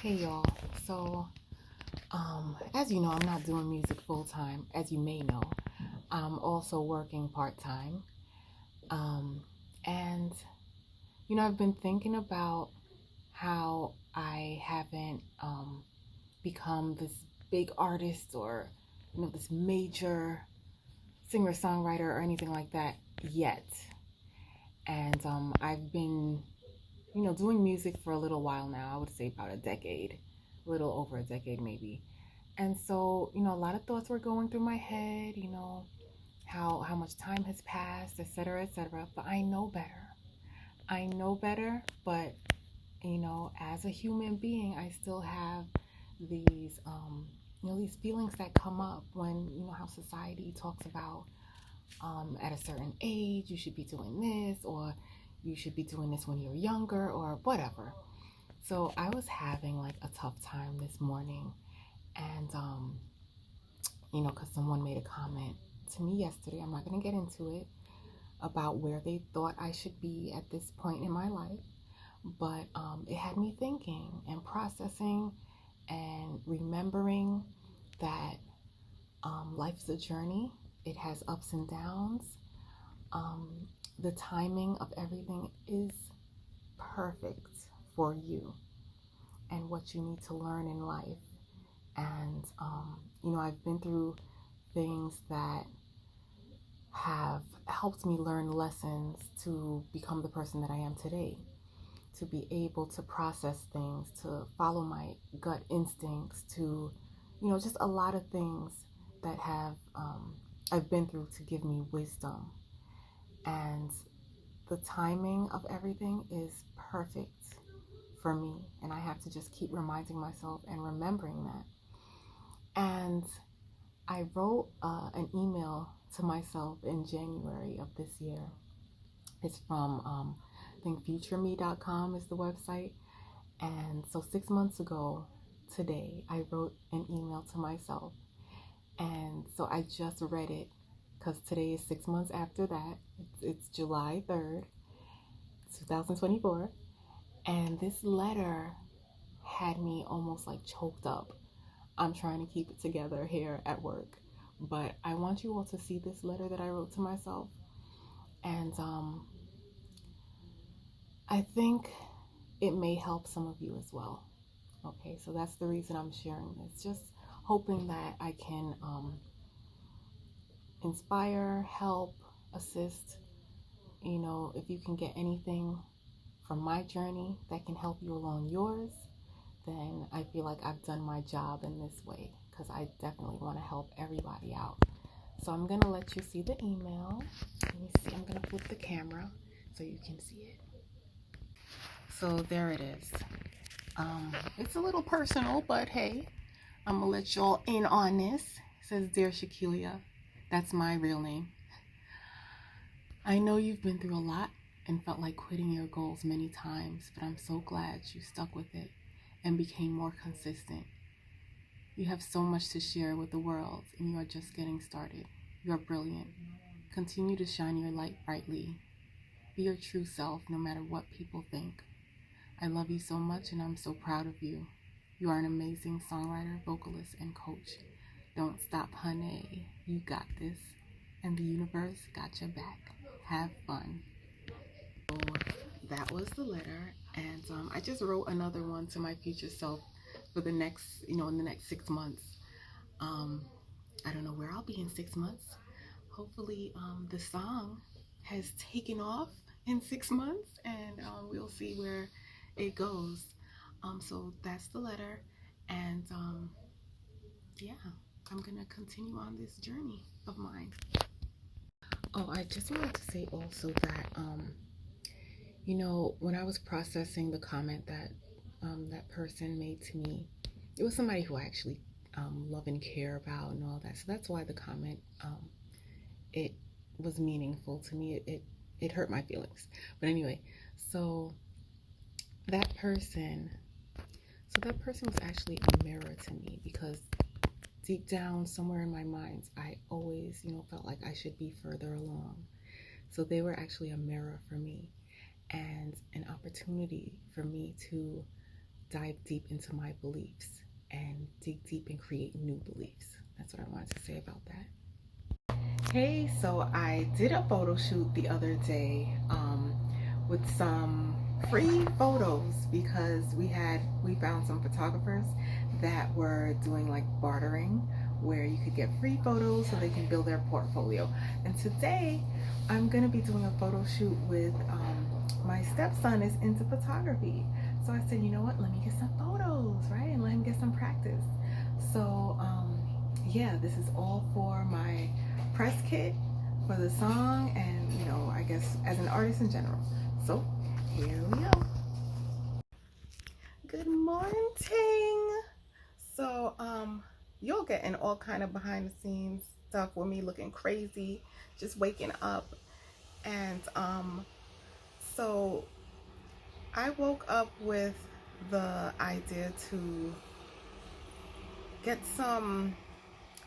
Hey y'all. So, as you know, I'm not doing music full time, as you may know. I'm also working part time. Um, and, I've been thinking about how I haven't become this big artist or, this major singer songwriter or anything like that yet. And I've been, doing music for a little while now. I would say about a decade, a little over a decade maybe. And so, a lot of thoughts were going through my head, how much time has passed, et cetera, et cetera. But I know better. I know better, but as a human being, I still have these these feelings that come up when, how society talks about at a certain age, you should be doing this, or you should be doing this when you're younger, or whatever. So I was having like a tough time this morning, and because someone made a comment to me yesterday. I'm not going to get into it about where they thought I should be at this point in my life, but it had me thinking and processing and remembering that life's a journey. It has ups and downs. Um, the timing of everything is perfect for you and what you need to learn in life. And, I've been through things that have helped me learn lessons to become the person that I am today, to be able to process things, to follow my gut instincts, to, just a lot of things that I've been through to give me wisdom. And the timing of everything is perfect for me. And I have to just keep reminding myself and remembering that. And I wrote an email to myself in January of this year. It's from, I think, futureme.com is the website. And so 6 months ago today, I wrote an email to myself. And so I just read it because today is 6 months after that. It's July 3rd, 2024. And this letter had me almost like choked up. I'm trying to keep it together here at work. But I want you all to see this letter that I wrote to myself. And I think it may help some of you as well. Okay, so that's the reason I'm sharing this. Just hoping that I can inspire, help, assist. If you can get anything from my journey that can help you along yours, then I feel like I've done my job in this way, because I definitely want to help everybody out. So I'm going to let you see the email. Let me see. I'm going to flip the camera so you can see it. So there it is. It's a little personal, but hey, I'm going to let y'all in on this. It says, Dear Shakilia, that's my real name. I know you've been through a lot and felt like quitting your goals many times, but I'm so glad you stuck with it and became more consistent. You have so much to share with the world, and you are just getting started. You are brilliant. Continue to shine your light brightly. Be your true self, no matter what people think. I love you so much, and I'm so proud of you. You are an amazing songwriter, vocalist, and coach. Don't stop, honey. You got this, and the universe got your back. Have fun. So that was the letter, and I just wrote another one to my future self for the next, in the next 6 months. I don't know where I'll be in 6 months. Hopefully, the song has taken off in 6 months, and we'll see where it goes. So that's the letter, and yeah, I'm gonna continue on this journey of mine. Oh, I just wanted to say also that when I was processing the comment that that person made to me, it was somebody who I actually love and care about and all that. So that's why the comment it was meaningful to me. It hurt my feelings. But anyway, so that person, was actually a mirror to me, because deep down somewhere in my mind, I always felt like I should be further along. So they were actually a mirror for me, and an opportunity for me to dive deep into my beliefs and dig deep and create new beliefs. That's what I wanted to say about that. Hey, so I did a photo shoot the other day with some free photos because we found some photographers that were doing like bartering where you could get free photos so they can build their portfolio. And today I'm gonna be doing a photo shoot with my stepson is into photography. So I said, you know what, let me get some photos, right? And let him get some practice. So yeah, this is all for my press kit for the song and, you know, I guess as an artist in general. So here we go. Good morning. So you'll get in all kind of behind the scenes stuff with me looking crazy, just waking up. And so I woke up with the idea to get some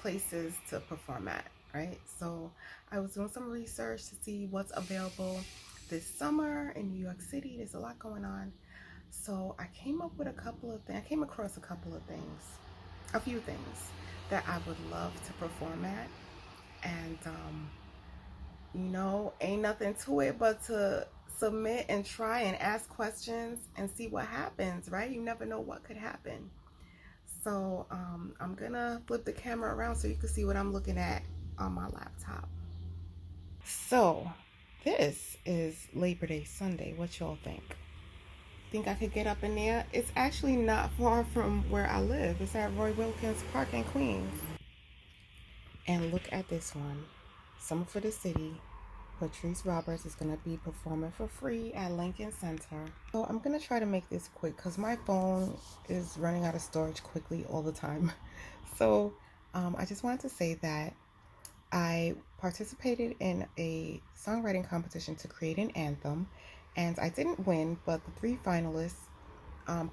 places to perform at, right? So I was doing some research to see what's available this summer in New York City. There's a lot going on. So I came up with a couple of things. I came across a few things that I would love to perform at. And, you know, ain't nothing to it but to submit and try and ask questions and see what happens, right? You never know what could happen. So I'm gonna flip the camera around so you can see what I'm looking at on my laptop. So this is Labor Day Sunday. What y'all think? Think I could get up in there? It's actually not far from where I live. It's at Roy Wilkins Park in Queens. And look at this one. Summer for the City. Patrice Roberts is going to be performing for free at Lincoln Center. So I'm going to try to make this quick because my phone is running out of storage quickly all the time. So I just wanted to say that I participated in a songwriting competition to create an anthem, and I didn't win, but the 3 finalists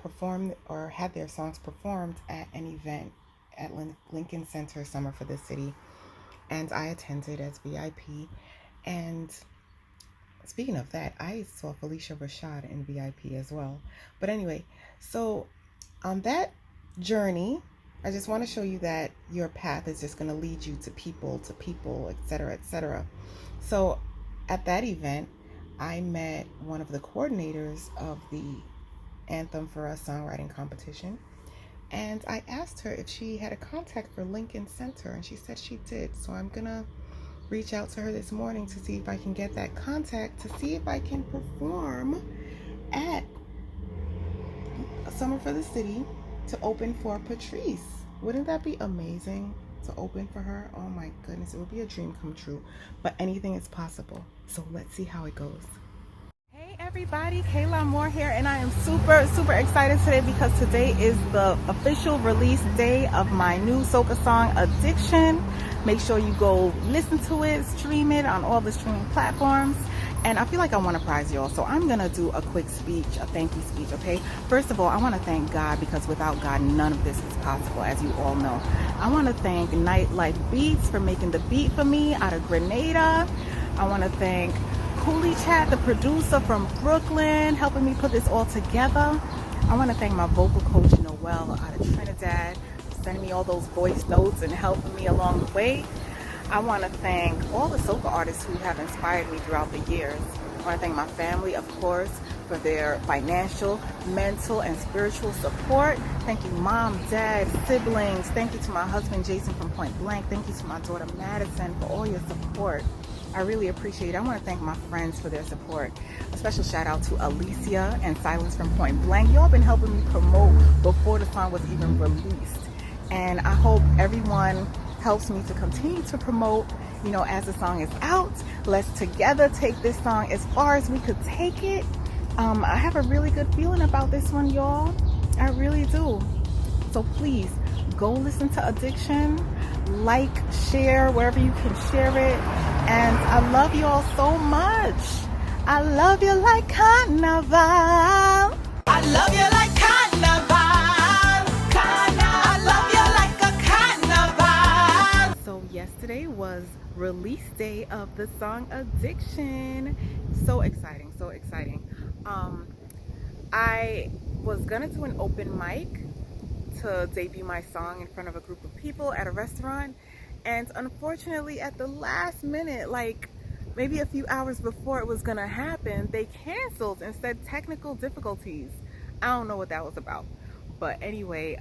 performed or had their songs performed at an event at Lincoln Center Summer for the City, and I attended as VIP. And speaking of that, I saw Felicia Rashad in VIP as well. But anyway, so on that journey, I just want to show you that your path is just going to lead you to people, etc., etc. So at that event, I met one of the coordinators of the Anthem for Us songwriting competition. And I asked her if she had a contact for Lincoln Center, and she said she did. So I'm going to reach out to her this morning to see if I can get that contact to see if I can perform at Summer for the City to open for Patrice. Wouldn't that be amazing to open for her? Oh my goodness, it would be a dream come true, but anything is possible. So let's see how it goes. Hey everybody, Kayla Moore here, and I am super excited today because today is the official release day of my new Soca Song, Addiction. Make sure you go listen to it, stream it on all the streaming platforms. And I feel like I want to prize y'all, so I'm going to do a quick speech, a thank you speech, okay? First of all, I want to thank God because without God, none of this is possible, as you all know. I want to thank Nightlife Beats for making the beat for me out of Grenada. I want to thank Coolie Chat, the producer from Brooklyn, helping me put this all together. I want to thank my vocal coach, Noelle, out of Trinidad, sending me all those voice notes and helping me along the way. I want to thank all the soca artists who have inspired me throughout the years. I want to thank my family, of course, for their financial, mental, and spiritual support. Thank you, Mom, Dad, siblings. Thank you to my husband, Jason, from Point Blank. Thank you to my daughter, Madison, for all your support. I really appreciate it. I want to thank my friends for their support. A special shout out to Alicia and Silence from Point Blank. Y'all been helping me promote before the song was even released. And I hope everyone helps me to continue to promote, you know, as the song is out. Let's together take this song as far as we could take it. I have a really good feeling about this one, y'all. I really do. So please go listen to Addiction, like, share wherever you can share it. And I love y'all so much. I love you like carnival. I love you like carnival. Yesterday was release day of the song Addiction. So exciting. I was gonna do an open mic to debut my song in front of a group of people at a restaurant, and unfortunately at the last minute, like maybe a few hours before it was gonna happen, they canceled and said technical difficulties. I don't know what that was about, but anyway,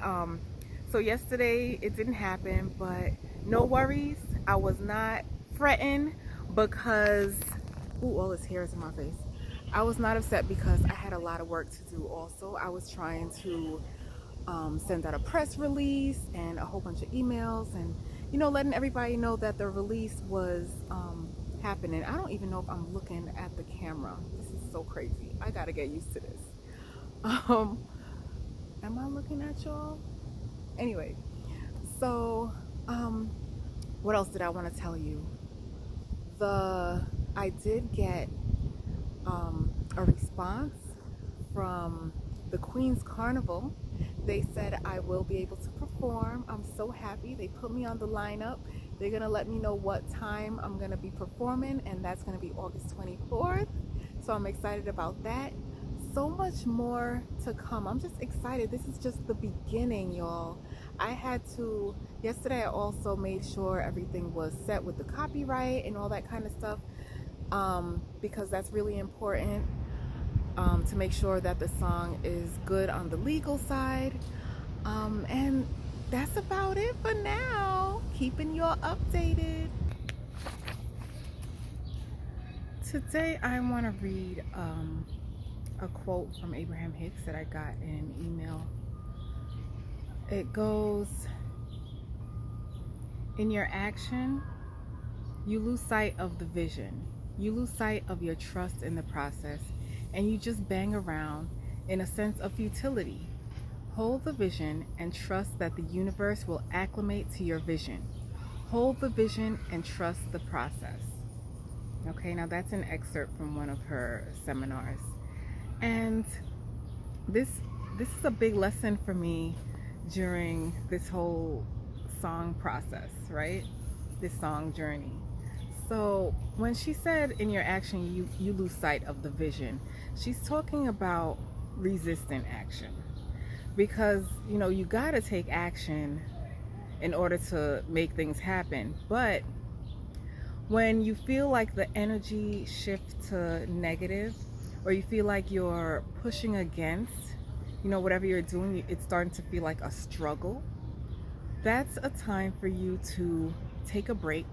so yesterday it didn't happen, but no worries. I was not fretting because, ooh, all this hair is in my face. I was not upset because I had a lot of work to do. Also, I was trying to send out a press release and a whole bunch of emails, and letting everybody know that the release was happening. I don't even know if I'm looking at the camera. This is so crazy. I gotta get used to this. Am I looking at y'all? Anyway, so what else did I want to tell you? I did get a response from the Queen's Carnival. They said I will be able to perform. I'm so happy. They put me on the lineup. They're gonna let me know what time I'm gonna be performing, and that's gonna be August 24th. So I'm excited about that. So much more to come. I'm just excited. This is just the beginning, y'all. Yesterday I also made sure everything was set with the copyright and all that kind of stuff, because that's really important, to make sure that the song is good on the legal side. And that's about it for now. Keeping you all updated. Today I want to read a quote from Abraham Hicks that I got in an email. It goes, "In your action, you lose sight of the vision. You lose sight of your trust in the process, and you just bang around in a sense of futility. Hold the vision and trust that the universe will acclimate to your vision. Hold the vision and trust the process." Okay, now that's an excerpt from one of her seminars. And this is a big lesson for me during this whole song process, right? This song journey. So when she said in your action you lose sight of the vision, she's talking about resistant action. Because you gotta take action in order to make things happen. But when you feel like the energy shifts to negative, or you feel like you're pushing against, whatever you're doing, it's starting to feel like a struggle, that's a time for you to take a break,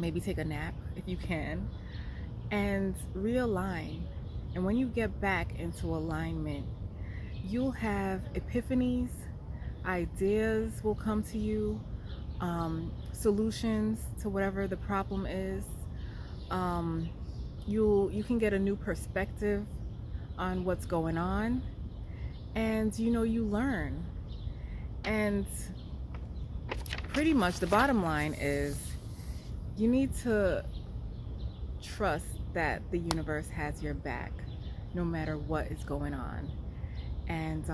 maybe take a nap if you can, and realign. And when you get back into alignment, you'll have epiphanies, ideas will come to you, solutions to whatever the problem is. You can get a new perspective on what's going on, and you learn. And pretty much the bottom line is you need to trust that the universe has your back no matter what is going on. And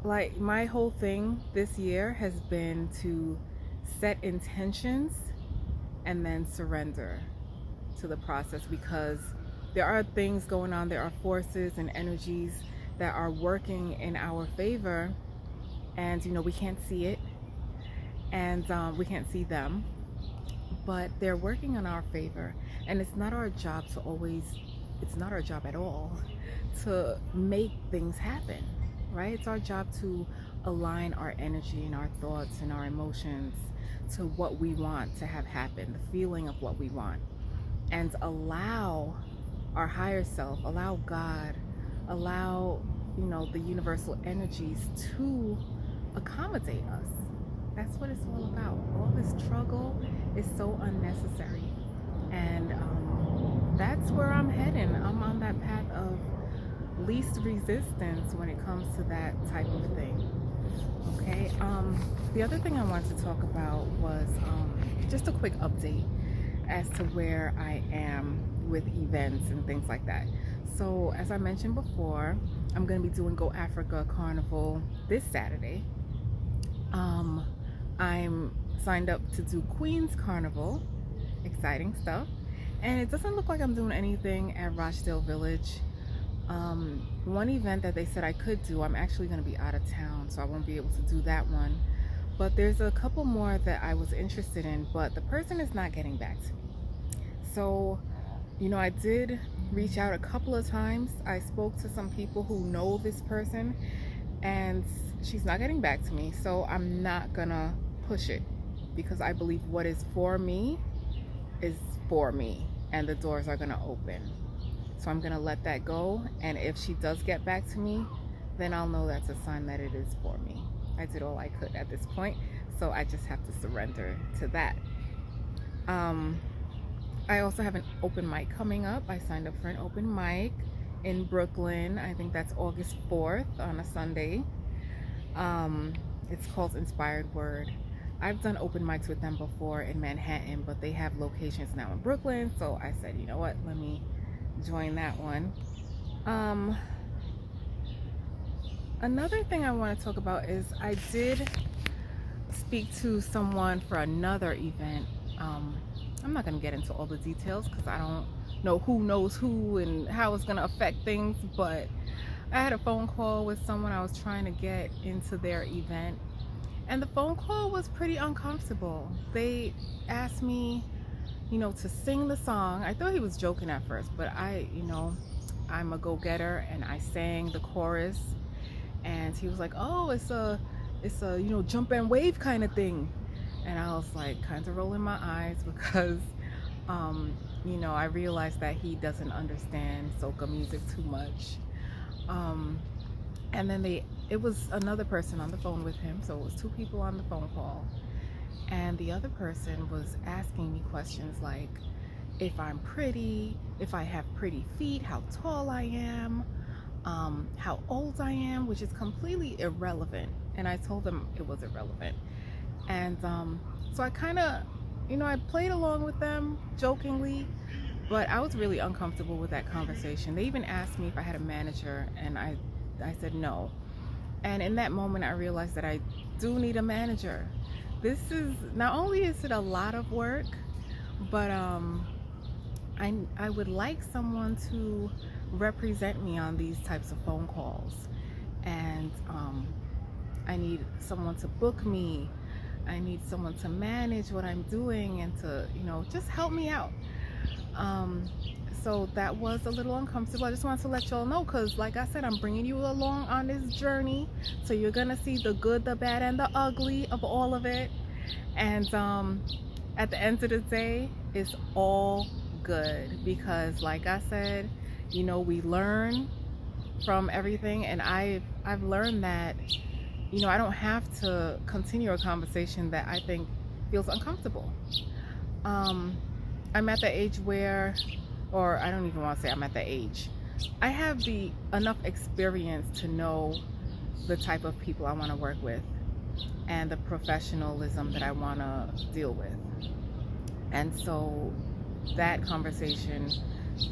like my whole thing this year has been to set intentions and then surrender to the process, because there are things going on, there are forces and energies that are working in our favor, and we can't see it, and we can't see them, but they're working in our favor. And it's not our job at all to make things happen, right? It's our job to align our energy and our thoughts and our emotions to what we want to have happen, the feeling of what we want, and allow our higher self, allow God, allow the universal energies to accommodate us. That's what it's all about. All this struggle is so unnecessary, and that's where I'm heading. I'm on that path of least resistance when it comes to that type of thing. Okay, the other thing I wanted to talk about was just a quick update as to where I am with events and things like that. So as I mentioned before, I'm going to be doing Go Africa Carnival this Saturday. I'm signed up to do Queen's Carnival, exciting stuff, And it doesn't look like I'm doing anything at Rochdale Village. One event that they said I could do, I'm actually going to be out of town, so I won't be able to do that one. But there's a couple more that I was interested in, but the person is not getting back to me. So, I did reach out a couple of times. I spoke to some people who know this person, and she's not getting back to me. So I'm not gonna push it, because I believe what is for me is for me, and the doors are gonna open. So I'm gonna let that go, and if she does get back to me, then I'll know that's a sign that it is for me. I did all I could at this point, so I just have to surrender to that. I also have an open mic coming up. I signed up for an open mic in Brooklyn. I think that's August 4th on a Sunday. It's called Inspired Word. I've done open mics with them before in Manhattan, but they have locations now in Brooklyn, so I said, you know what, let me join that one. Another thing I want to talk about is I did speak to someone for another event. I'm not going to get into all the details because I don't know who knows who and how it's going to affect things, but I had a phone call with someone I was trying to get into their event, and the phone call was pretty uncomfortable. They asked me, to sing the song. I thought he was joking at first, but I'm a go-getter, and I sang the chorus, and he was like, oh, it's a jump and wave kind of thing. And I was like kind of rolling my eyes because I realized that he doesn't understand soca music too much. And then it was another person on the phone with him, so it was two people on the phone call. And the other person was asking me questions like if I'm pretty, if I have pretty feet, how tall I am, how old I am, which is completely irrelevant. And I told them it was irrelevant. And so I kind of, I played along with them jokingly, but I was really uncomfortable with that conversation. They even asked me if I had a manager, and I said no. And in that moment, I realized that I do need a manager. This is, not only is it a lot of work, but I would like someone to represent me on these types of phone calls. And I need someone to book me. I need someone to manage what I'm doing and to, just help me out. So that was a little uncomfortable. I just wanted to let y'all know, because like I said, I'm bringing you along on this journey. So you're gonna see the good, the bad, and the ugly of all of it. And at the end of the day, it's all good, because like I said, we learn from everything, and I've learned that I don't have to continue a conversation that I think feels uncomfortable. I'm at the age where, or I don't even want to say I'm at the age, I have enough experience to know the type of people I want to work with and the professionalism that I want to deal with. And so that conversation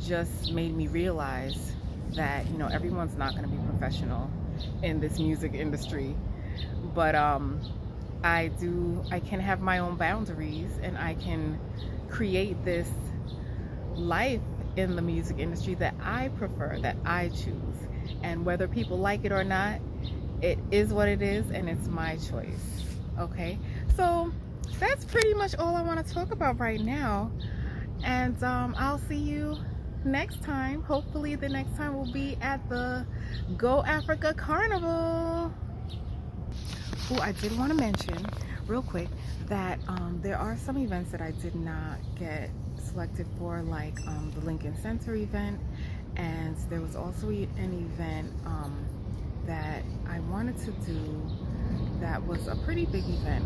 just made me realize that everyone's not going to be professional in this music industry, but I can have my own boundaries, and I can create this life in the music industry that I prefer, that I choose. And whether people like it or not, it is what it is, and it's my choice. Okay, so that's pretty much all I want to talk about right now, and I'll see you next time. Hopefully the next time will be at the Go Africa Carnival. Oh, I did want to mention real quick that there are some events that I did not get selected for, like the Lincoln Center event, and there was also an event that I wanted to do that was a pretty big event.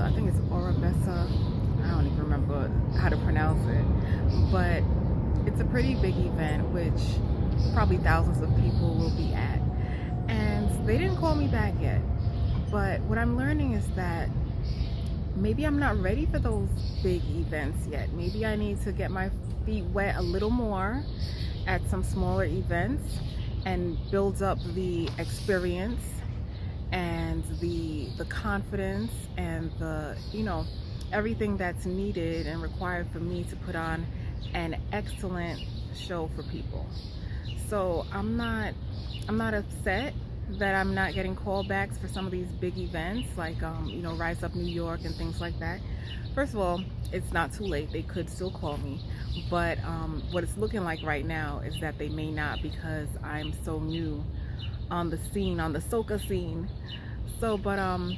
I think it's Orabessa, I don't even remember how to pronounce it, but it's a pretty big event which probably thousands of people will be at, and they didn't call me back yet. But what I'm learning is that maybe I'm not ready for those big events yet. Maybe I need to get my feet wet a little more at some smaller events and build up the experience and the confidence and the everything that's needed and required for me to put on an excellent show for people. So I'm not upset that I'm not getting callbacks for some of these big events like Rise Up New York and things like that. First of all, it's not too late. They could still call me, but what it's looking like right now is that they may not, because I'm so new on the scene, on the soca scene. So, but I'm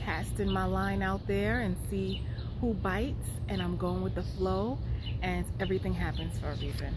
casting my line out there and see who bites, and I'm going with the flow, and everything happens for a reason.